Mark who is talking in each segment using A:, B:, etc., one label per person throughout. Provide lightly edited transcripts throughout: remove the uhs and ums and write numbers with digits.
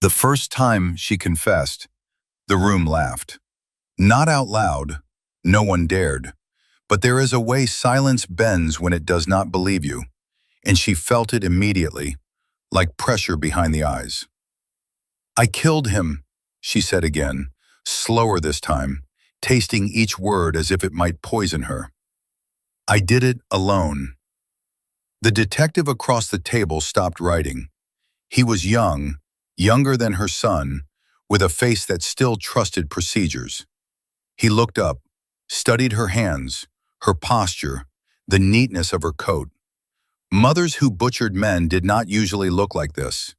A: The first time she confessed, the room laughed. Not out loud, no one dared, but there is a way silence bends when it does not believe you, and she felt it immediately, like pressure behind the eyes. "I killed him," she said again, slower this time, tasting each word as if it might poison her. "I did it alone." The detective across the table stopped writing. He was young, younger than her son, with a face that still trusted procedures. He looked up, studied her hands, her posture, the neatness of her coat. Mothers who butchered men did not usually look like this.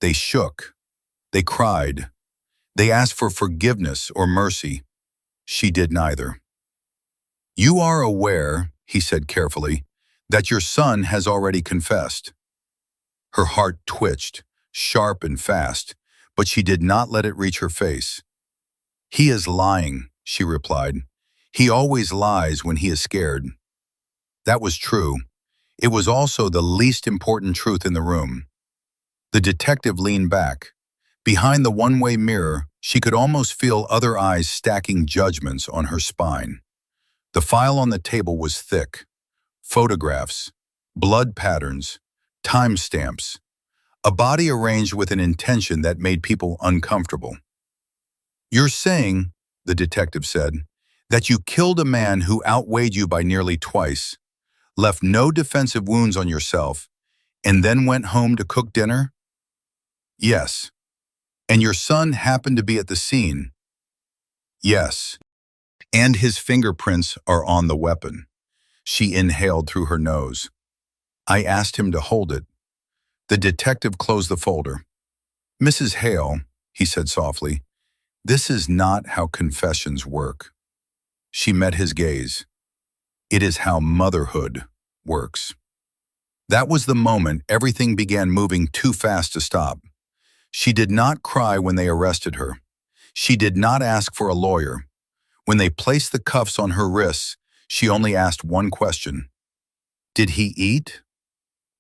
A: They shook. They cried. They asked for forgiveness or mercy. She did neither. "You are aware," he said carefully, "that your son has already confessed." Her heart twitched, sharp and fast, but she did not let it reach her face. "He is lying," she replied. "He always lies when he is scared." That was true. It was also the least important truth in the room. The detective leaned back. Behind the one-way mirror, she could almost feel other eyes stacking judgments on her spine. The file on the table was thick. Photographs, blood patterns, timestamps, a body arranged with an intention that made people uncomfortable. "You're saying," the detective said, "that you killed a man who outweighed you by nearly twice, left no defensive wounds on yourself, and then went home to cook dinner?" "Yes." "And your son happened to be at the scene?" "Yes. And his fingerprints are on the weapon." She inhaled through her nose. "I asked him to hold it." The detective closed the folder. "Mrs. Hale," he said softly, "this is not how confessions work." She met his gaze. "It is how motherhood works." That was the moment everything began moving too fast to stop. She did not cry when they arrested her. She did not ask for a lawyer. When they placed the cuffs on her wrists, she only asked one question. "Did he eat?"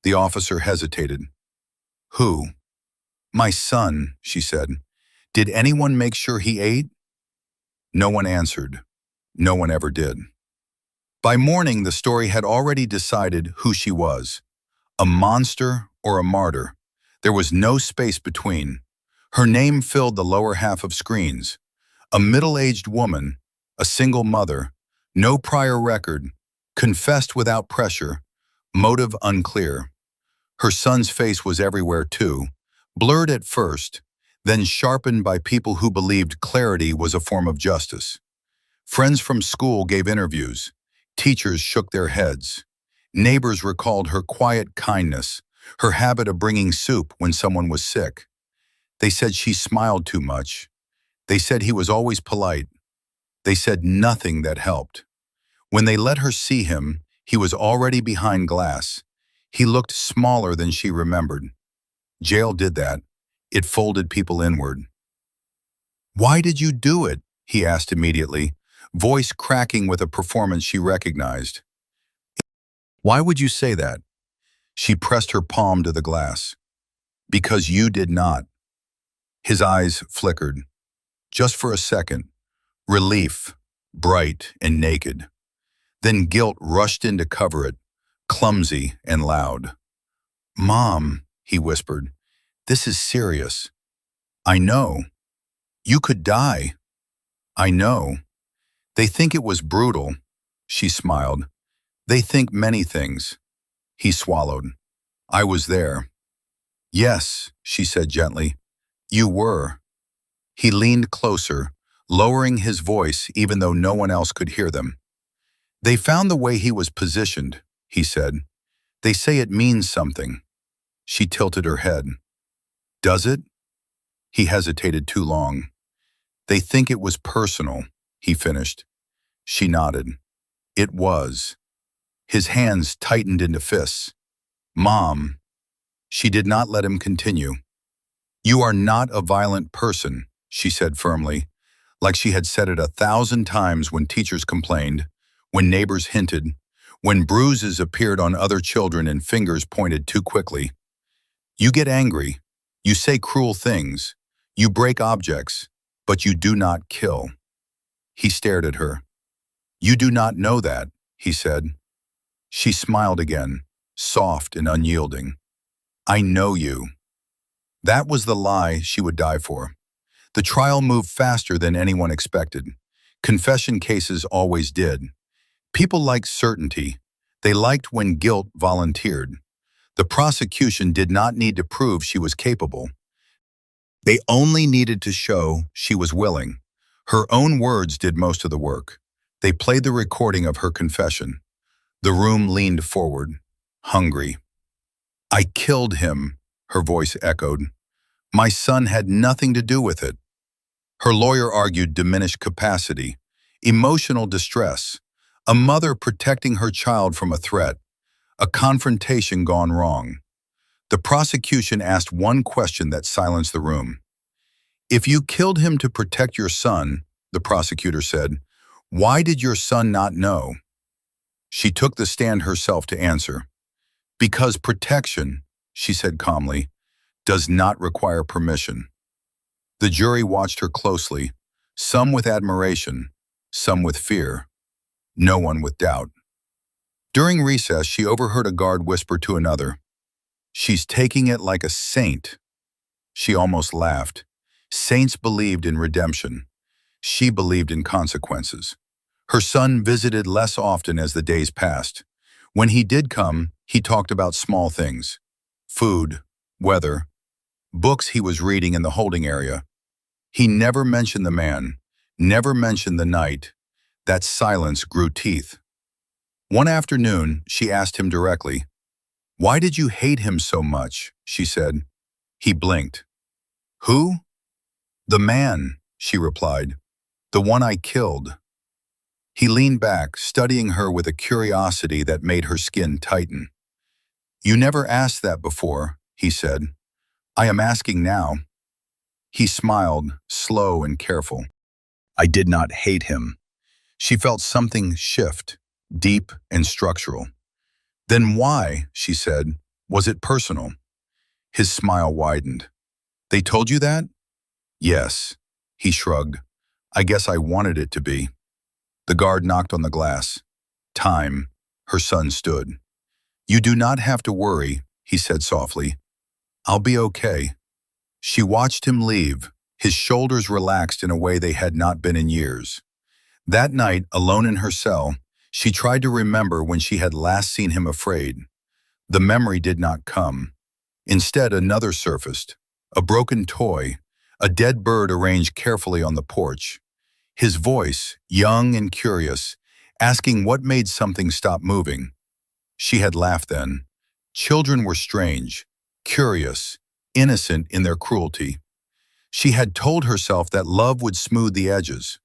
A: The officer hesitated. "Who?" "My son," she said. "Did anyone make sure he ate?" No one answered. No one ever did. By morning, the story had already decided who she was. A monster or a martyr. There was no space between. Her name filled the lower half of screens. A middle-aged woman, a single mother, no prior record, confessed without pressure, motive unclear. Her son's face was everywhere too, blurred at first, then sharpened by people who believed clarity was a form of justice. Friends from school gave interviews. Teachers shook their heads. Neighbors recalled her quiet kindness, her habit of bringing soup when someone was sick. They said she smiled too much. They said he was always polite. They said nothing that helped. When they let her see him, he was already behind glass. He looked smaller than she remembered. Jail did that. It folded people inward. "Why did you do it?" he asked immediately, voice cracking with a performance she recognized. "Why would you say that?" She pressed her palm to the glass. "Because you did not." His eyes flickered. Just for a second. Relief, bright and naked. Then guilt rushed in to cover it, clumsy and loud. "Mom," he whispered, "this is serious." "I know. You could die." "I know. They think it was brutal." She smiled. "They think many things." He swallowed. "I was there." "Yes," she said gently. "You were." He leaned closer, lowering his voice even though no one else could hear them. "They found the way he was positioned," he said. "They say it means something." She tilted her head. "Does it?" He hesitated too long. "They think it was personal," he finished. She nodded. It was. His hands tightened into fists. "Mom." She did not let him continue. "You are not a violent person," she said firmly, like she had said it 1,000 times when teachers complained, when neighbors hinted, when bruises appeared on other children and fingers pointed too quickly. "You get angry. You say cruel things. You break objects, but you do not kill. He stared at her. You do not know that, he said. She smiled again, soft and unyielding. I know you. That was the lie she would die for. The trial moved faster than anyone expected. Confession cases always did. People liked certainty. They liked when guilt volunteered. The prosecution did not need to prove she was capable. They only needed to show she was willing. Her own words did most of the work. They played the recording of her confession. The room leaned forward, hungry. I killed him, her voice echoed. My son had nothing to do with it. Her lawyer argued diminished capacity, emotional distress, a mother protecting her child from a threat, a confrontation gone wrong. The prosecution asked one question that silenced the room. If you killed him to protect your son, the prosecutor said, why did your son not know? She took the stand herself to answer. Because protection, she said calmly, does not require permission. The jury watched her closely, some with admiration, some with fear, no one with doubt. During recess, she overheard a guard whisper to another, she's taking it like a saint. She almost laughed. Saints believed in redemption. She believed in consequences. Her son visited less often as the days passed. When he did come, he talked about small things. Food, weather, books he was reading in the holding area. He never mentioned the man, never mentioned the night. That silence grew teeth. One afternoon, she asked him directly, why did you hate him so much? She said. He blinked. Who? The man, she replied. The one I killed. He leaned back, studying her with a curiosity that made her skin tighten. You never asked that before, he said. I am asking now. He smiled, slow and careful. I did not hate him. She felt something shift, deep and structural. Then why, she said, was it personal? His smile widened. They told you that? Yes, he shrugged. I guess I wanted it to be. The guard knocked on the glass. Time. Her son stood. You do not have to worry, he said softly. I'll be okay. She watched him leave, his shoulders relaxed in a way they had not been in years. That night, alone in her cell, she tried to remember when she had last seen him afraid. The memory did not come. Instead, another surfaced, a broken toy, a dead bird arranged carefully on the porch. His voice, young and curious, asking what made something stop moving. She had laughed then. Children were strange, curious, innocent in their cruelty. She had told herself that love would smooth the edges.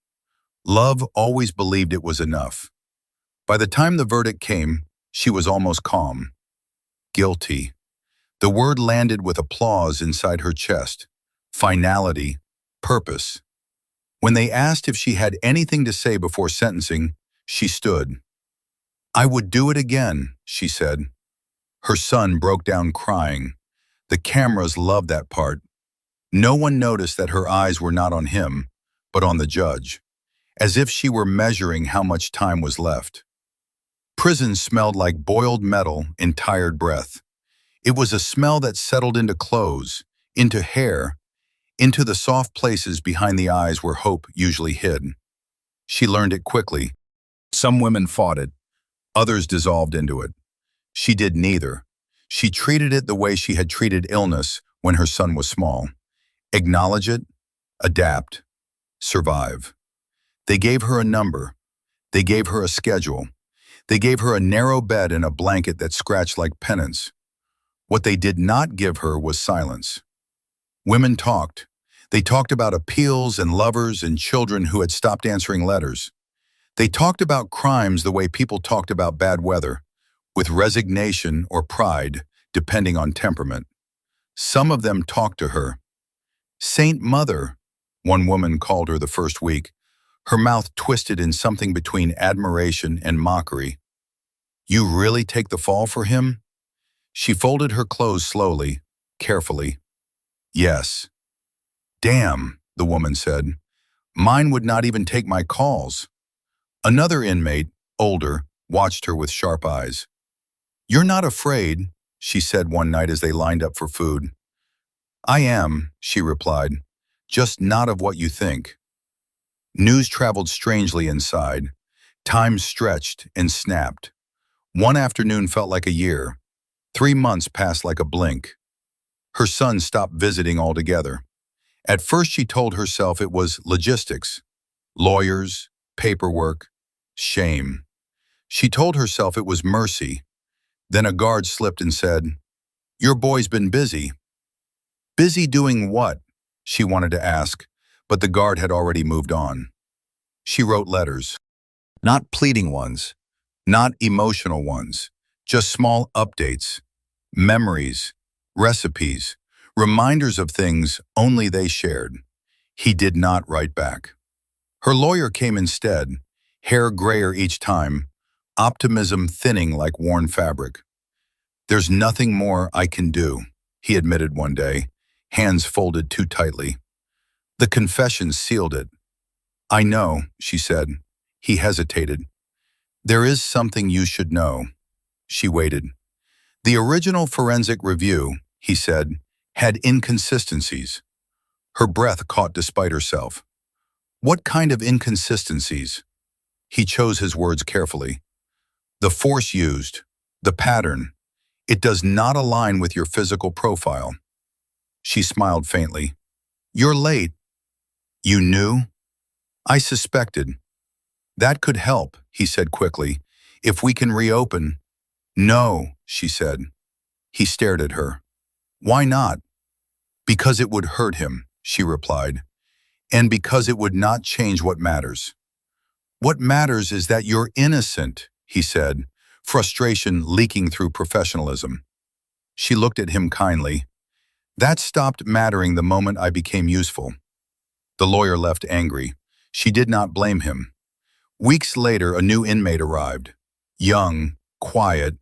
A: Love always believed it was enough. By the time the verdict came, she was almost calm. Guilty. The word landed with applause inside her chest. Finality. Purpose. When they asked if she had anything to say before sentencing, she stood. I would do it again, she said. Her son broke down crying. The cameras loved that part. No one noticed that her eyes were not on him, but on the judge, as if she were measuring how much time was left. Prison smelled like boiled metal and tired breath. It was a smell that settled into clothes, into hair, into the soft places behind the eyes where hope usually hid. She learned it quickly. Some women fought it, others dissolved into it. She did neither. She treated it the way she had treated illness when her son was small. Acknowledge it, adapt, survive. They gave her a number. They gave her a schedule. They gave her a narrow bed and a blanket that scratched like penance. What they did not give her was silence. Women talked. They talked about appeals and lovers and children who had stopped answering letters. They talked about crimes the way people talked about bad weather, with resignation or pride, depending on temperament. Some of them talked to her. Saint Mother, one woman called her the first week, her mouth twisted in something between admiration and mockery. You really take the fall for him? She folded her clothes slowly, carefully. Yes. Damn, the woman said. Mine would not even take my calls. Another inmate, older, watched her with sharp eyes. You're not afraid, she said one night as they lined up for food. I am, she replied, just not of what you think. News traveled strangely inside. Time stretched and snapped. One afternoon felt like a year. 3 months passed like a blink. Her son stopped visiting altogether. At first she told herself it was logistics, lawyers, paperwork, shame. She told herself it was mercy. Then a guard slipped and said, Your boy's been busy. Busy doing what? She wanted to ask, but the guard had already moved on. She wrote letters. Not pleading ones, not emotional ones, just small updates, memories, recipes, reminders of things only they shared. He did not write back. Her lawyer came instead, hair grayer each time, optimism thinning like worn fabric. There's nothing more I can do, he admitted one day, hands folded too tightly. The confession sealed it. I know, she said. He hesitated. There is something you should know. She waited. The original forensic review, he said, had inconsistencies. Her breath caught despite herself. What kind of inconsistencies? He chose his words carefully. The force used, the pattern, it does not align with your physical profile. She smiled faintly. You're late. You knew? I suspected. That could help, he said quickly. If we can reopen. No, she said. He stared at her. Why not? Because it would hurt him, she replied. And because it would not change what matters. What matters is that you're innocent, he said, frustration leaking through professionalism. She looked at him kindly. That stopped mattering the moment I became useful. The lawyer left angry. She did not blame him. Weeks later, a new inmate arrived. Young, quiet,